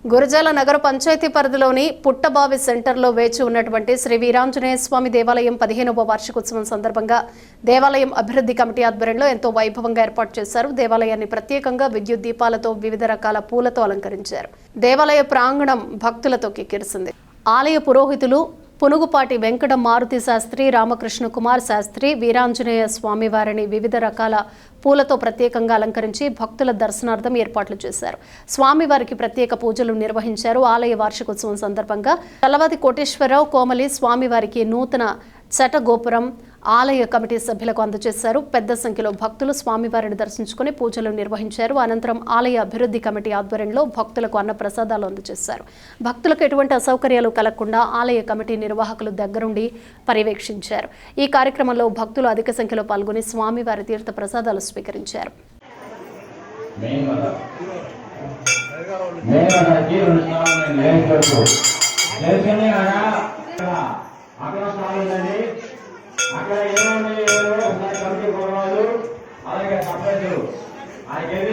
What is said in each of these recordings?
గురజాల నగర పంచాయతీ పరిధిలోని పుట్టబావి సెంటర్లో వేచి ఉన్నటువంటి శ్రీ వీరాంజనేయ స్వామి దేవాలయం 15వ వార్షికోత్సవం సందర్భంగా దేవాలయం అభివృద్ధి కమిటీ ఆధ్వర్యంలో ఎంతో వైభవంగా ఏర్పాటు చేశారు. దేవాలయాన్ని ప్రత్యేకంగా విద్యుత్ దీపాలతో వివిధ రకాల పూలతో అలంకరించారు. దేవాలయ ప్రాంగణం భక్తులతో కిక్కిరిసింది. ఆలయ పురోహితులు పునుగుపాటి వెంకట మారుతి శాస్త్రి, రామకృష్ణ కుమార్ శాస్త్రి వీరాంజనేయ స్వామి వారిని వివిధ రకాల పూలతో ప్రత్యేకంగా అలంకరించి భక్తుల దర్శనార్థం ఏర్పాట్లు చేశారు. స్వామివారికి ప్రత్యేక పూజలు నిర్వహించారు. ఆలయ వార్షికోత్సవం సందర్భంగా తలవాతి కోటేశ్వరరావు కోమలి స్వామివారికి నూతన చట గోపురం ఆలయ కమిటీ సభ్యులకు అందజేశారు. పెద్ద సంఖ్యలో భక్తులు స్వామివారిని దర్శించుకుని పూజలు నిర్వహించారు. అనంతరం ఆలయ అభివృద్ధి కమిటీ ఆధ్వర్యంలో భక్తులకు అన్న ప్రసాదాలు అందజేశారు. భక్తులకు ఎటువంటి అసౌకర్యాలు కలగకుండా ఆలయ కమిటీ నిర్వాహకులు దగ్గరుండి పర్యవేక్షించారు. ఈ కార్యక్రమంలో భక్తులు అధిక సంఖ్యలో పాల్గొని స్వామివారి తీర్థ ప్రసాదాలు స్వీకరించారు. అక్కడ ఏమేమి కమిటీ గొడవలు అలాగే సర్పంచులు ఆయనకేది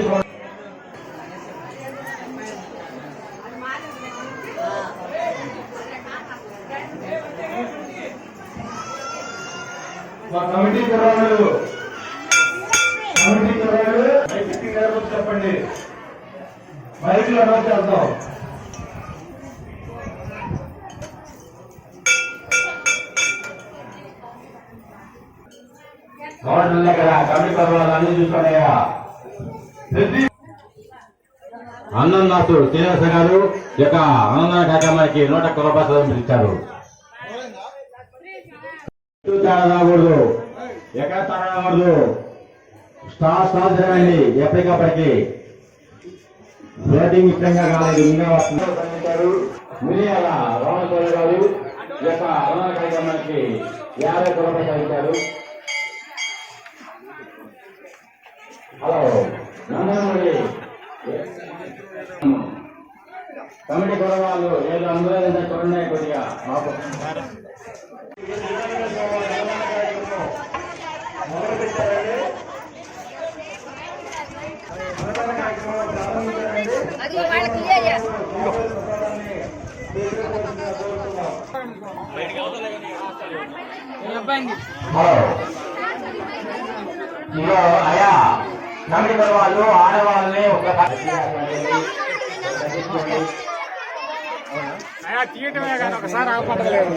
కమిటీ గొడవలు చెప్పండి బైక్లో చేద్దాం. అన్నదాసు శ్రీనివాస గారు యొక్క అన్నదాన కార్యక్రమానికి 100 రూపాయలు ఇచ్చారు. రాకూడదు, ఎక్కడ తాగకూడదు, స్టాల్ తిరగండి. ఎప్పటికప్పటికి ఫ్లోటింగ్ ఇష్టంగా కాలేదు. ఇంకా వస్తున్నారు మిలియాల రామచంద్ర గారు యొక్క అన్నదాన కార్యక్రమానికి 50 రూపాయలు ఇచ్చారు. హలో నందనమూడి కమిటీ గొడవలు ఏదో అందులో చూడండి కొద్దిగా హలో అయా కమిటీ వాళ్ళు ఆడవాళ్ళని తీయటమే కానీ ఒకసారి ఆపట్లేదు.